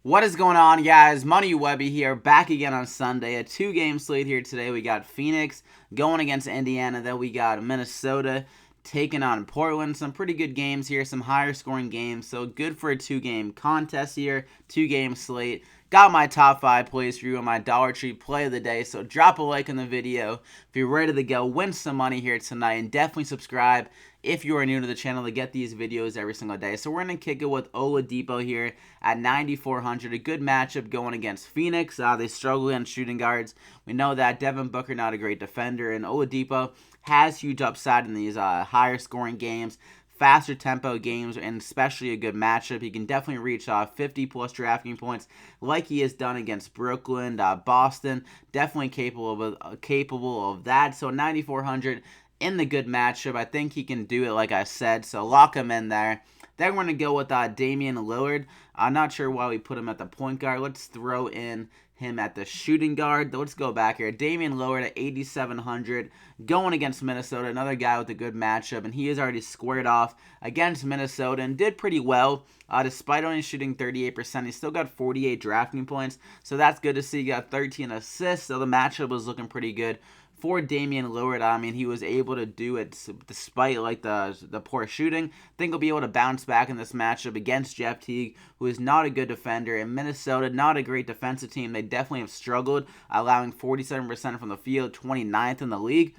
What is going on, guys? Money Webby here, back again on Sunday. A two-game slate here today. We got Phoenix going against Indiana. Then we got Minnesota taking on Portland. Some pretty good games here, some higher scoring games. So good for a two-game contest here, two-game slate. Got my top 5 plays for you on my Dollar Tree play of the day. So drop a like on the video if you're ready to go win some money here tonight. And definitely subscribe if you are new to the channel to get these videos every single day. So we're going to kick it with OLADIPO here at 9,400. A good matchup going against Phoenix. They struggle on shooting guards. We know that Devin Booker not a great defender, and OLADIPO has huge upside in these higher scoring games, faster tempo games, and especially a good matchup. He can definitely reach 50 plus drafting points like he has done against Brooklyn, Boston. Definitely capable of that. So 9,400 in the good matchup. I think he can do it, like I said. So lock him in there. Then we're going to go with Damian Lillard. I'm not sure why we put him at the point guard. Let's throw in him at the shooting guard. Let's go back here. Damian Lillard at 8,700 going against Minnesota. Another guy with a good matchup, and he has already squared off against Minnesota and did pretty well. Despite only shooting 38%, he still got 48 drafting points, so that's good to see. He got 13 assists, so the matchup was looking pretty good for Damian Lillard. I mean, he was able to do it despite like the poor shooting. I think he'll be able to bounce back in this matchup against Jeff Teague, who is not a good defender. And Minnesota, not a great defensive team. They definitely have struggled, allowing 47% from the field, 29th in the league.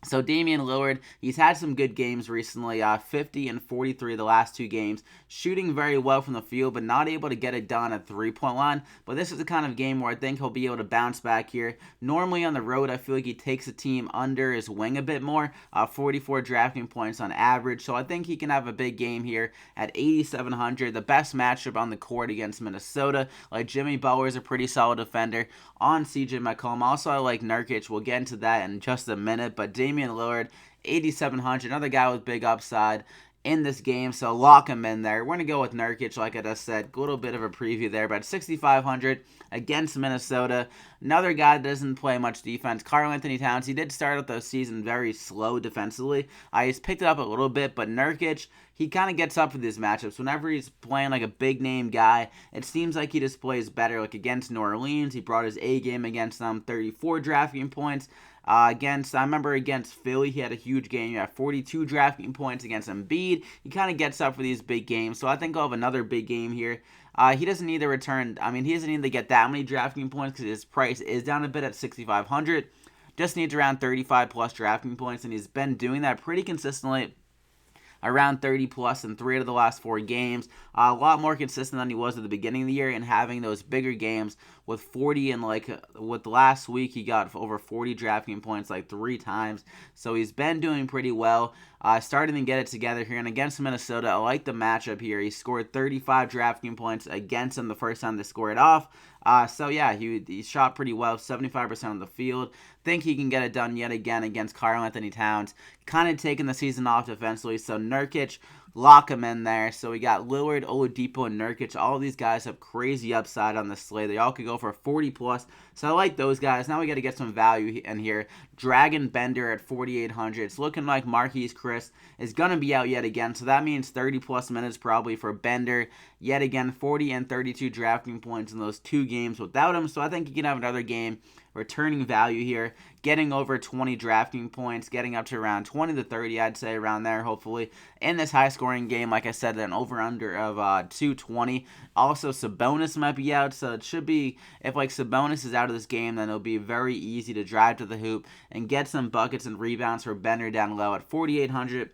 So Damian Lillard, he's had some good games recently, 50 and 43 the last two games, shooting very well from the field, but not able to get it done at three-point line. But this is the kind of game where I think he'll be able to bounce back here. Normally on the road, I feel like he takes a team under his wing a bit more, 44 drafting points on average. So I think he can have a big game here at 8,700. The best matchup on the court against Minnesota. Like Jimmy Butler is a pretty solid defender on CJ McCollum. Also, I like NURKIC. We'll get into that in just a minute, but Damian Lillard, 8,700, another guy with big upside in this game, so lock him in there. We're going to go with Nurkic, like I just said. A little bit of a preview there, but 6,500 against Minnesota. Another guy that doesn't play much defense, Karl-Anthony Towns. He did start out the season very slow defensively. He's picked it up a little bit, but Nurkic, he kind of gets up for these matchups. Whenever he's playing like a big-name guy, it seems like he just plays better. Like against New Orleans, he brought his A game against them, 34 drafting points. I remember against Philly, he had a huge game. He had 42 drafting points against Embiid. He kind of gets up for these big games, so I think I'll have another big game here. He doesn't need to return. I mean, he doesn't need to get that many drafting points because his price is down a bit at 6,500. Just needs around 35 plus drafting points, and he's been doing that pretty consistently, around 30 plus in 3 of the last 4 games. A lot more consistent than he was at the beginning of the year, and having those bigger games with 40 and with last week he got over 40 drafting points like 3 times. So he's been doing pretty well. Starting to get it together here, and against Minnesota, I like the matchup here. He scored 35 drafting points against them the first time they scored off. So yeah, he shot pretty well, 75% on the field. Think he can get it done yet again against Karl-Anthony Towns. Kind of taking the season off defensively, so Nurkic, lock him in there. So we got Lillard, Oladipo, and Nurkic. All of these guys have crazy upside on the slate. They all could go for 40 plus. So I like those guys. Now we got to get some value in here. Dragon Bender at 4,800. It's looking like Marquise Chris is going to be out yet again. So that means 30 plus minutes probably for Bender. Yet again, 40 and 32 drafting points in those 2 games without him. So I think he can have another game returning value here, getting over 20 drafting points, getting up to around 20 to 30, I'd say, around there, hopefully, in this high-scoring game. Like I said, an over-under of 220. Also, Sabonis might be out, so it should be, if like Sabonis is out of this game, then it'll be very easy to drive to the hoop and get some buckets and rebounds for Bender down low at 4,800.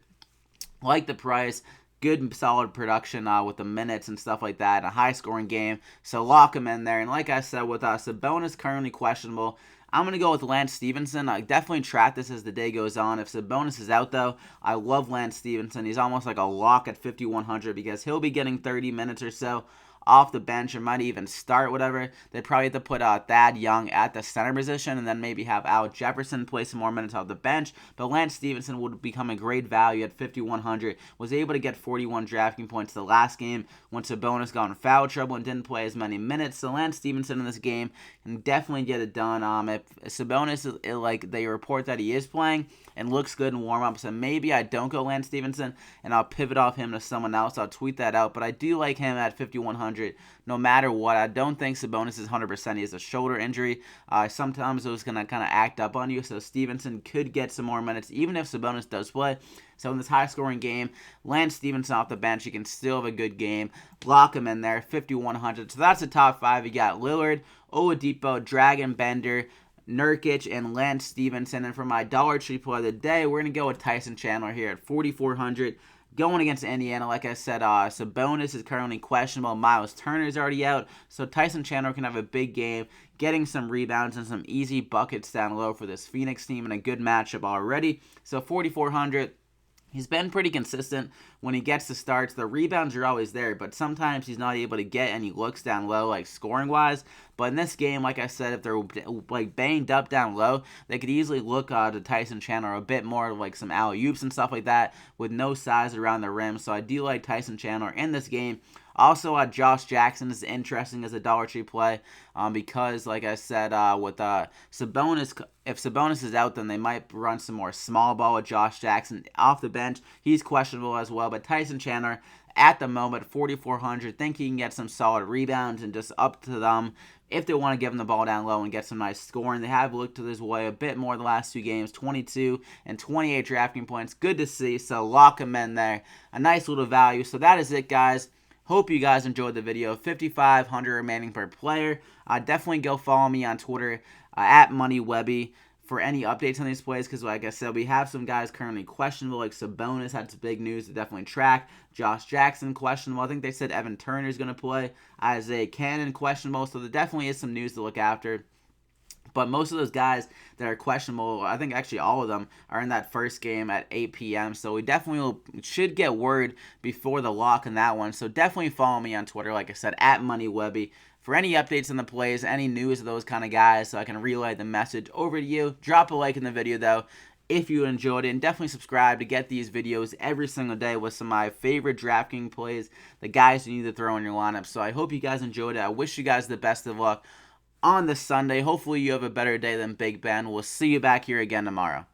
Like the price. Good, solid production with the minutes and stuff like that. A high-scoring game, so lock him in there. And like I said, with Sabonis currently questionable, I'm going to go with Lance Stephenson. I definitely track this as the day goes on. If Sabonis is out, though, I love Lance Stephenson. He's almost like a lock at 5,100 because he'll be getting 30 minutes or so off the bench or might even start, whatever. They'd probably have to put Thad Young at the center position and then maybe have Al Jefferson play some more minutes off the bench. But Lance Stephenson would become a great value at 5,100. Was able to get 41 drafting points the last game when Sabonis got in foul trouble and didn't play as many minutes. So Lance Stephenson in this game can definitely get it done. If Sabonis, like they report that he is playing and looks good in warm-ups, so maybe I don't go Lance Stephenson and I'll pivot off him to someone else. I'll tweet that out. But I do like him at 5,100. 4,800 no matter what. I don't think Sabonis is 100%. He has a shoulder injury. Sometimes those going to kind of act up on you, so Stephenson could get some more minutes even if Sabonis does play. So in this high-scoring game, Lance Stephenson off the bench, he can still have a good game. Lock him in there, 5,100. So that's the top 5. You got Lillard, OLADIPO, DRAGAN, Bender, NURKIC, and Lance Stephenson. And for my dollar tree play of the day, we're going to go with TYSON Chandler here at 4,400. Going against Indiana, like I said, Sabonis is currently questionable. Miles Turner is already out. So TYSON Chandler can have a big game, getting some rebounds and some easy buckets down low for this Phoenix team, and a good matchup already. So 4,400. He's been pretty consistent when he gets the starts. The rebounds are always there, but sometimes he's not able to get any looks down low, like scoring-wise. But in this game, like I said, if they're like banged up down low, they could easily look to TYSON Chandler a bit more, like some alley-oops and stuff like that, with no size around the rim. So I do like TYSON Chandler in this game. Also, Josh Jackson is interesting as a dollar tree play because, like I said, with Sabonis, if Sabonis is out, then they might run some more small ball with Josh Jackson off the bench. He's questionable as well, but TYSON Chandler at the moment, 4,400. Think he can get some solid rebounds, and just up to them if they want to give him the ball down low and get some nice scoring. They have looked to this way a bit more the last 2 games, 22 and 28 DraftKings points. Good to see, so lock him in there. A nice little value. So that is it, guys. Hope you guys enjoyed the video. 5,500 remaining per player. Definitely go follow me on Twitter at MoneyWebby for any updates on these plays, because like I said, we have some guys currently questionable, like Sabonis had some big news to definitely track. Josh Jackson questionable. I think they said Evan Turner is going to play. Isaiah Cannon questionable. So there definitely is some news to look after. But most of those guys that are questionable, I think actually all of them, are in that first game at 8 p.m. So we definitely should get word before the lock in that one. So definitely follow me on Twitter, like I said, at MoneyWebby, for any updates on the plays, any news of those kind of guys, so I can relay the message over to you. Drop a like in the video, though, if you enjoyed it, and definitely subscribe to get these videos every single day with some of my favorite DraftKings plays, the guys you need to throw in your lineup. So I hope you guys enjoyed it. I wish you guys the best of luck on this Sunday. Hopefully you have a better day than Big Ben. We'll see you back here again tomorrow.